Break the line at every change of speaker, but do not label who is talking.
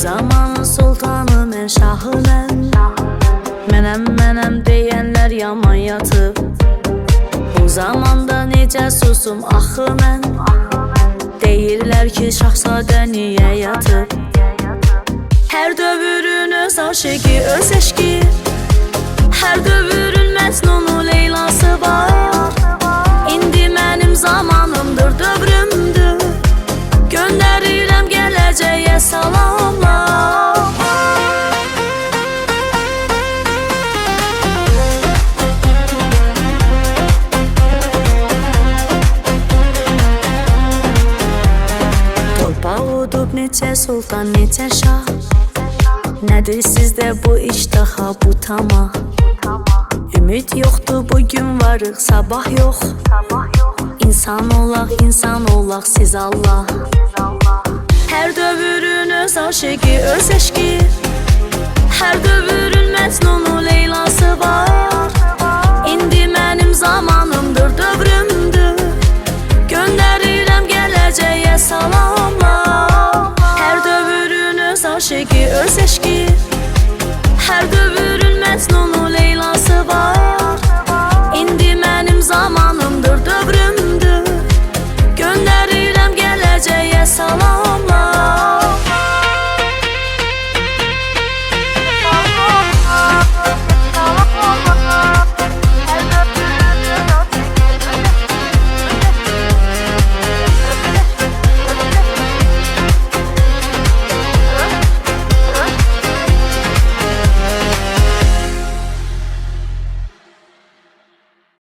zamanın sultanı mən, şahı mən. Mənəm deyənlər yaman yatıb. Bu zamanda necə susum axı mən. Deyirlər ki şahzadə niyə yatıb. Hər dövrün öz aşıqı, öz eşqi. Hər dövrün Məcnunu, Leylası var. İndi mənim zamanımdır, dövrümdür. Göndərirəm gələcəyə salamlar. Torpaq udub neçə sultan, neçə şah. Nədir sizdə bu iştaha, bu tamah? Ümid yoxdur, bugün varıq, sabah yox. İnsan olaq, siz Allah. Hər dövrün öz aşıqı, öz eşqi. Hər dövrün Məcnunu, Leylası var. İndi mənim zamanımdır, dövrümdür. Göndərirəm gələcəyə salamlar. Hər dövrün öz aşıqı, öz eşqi.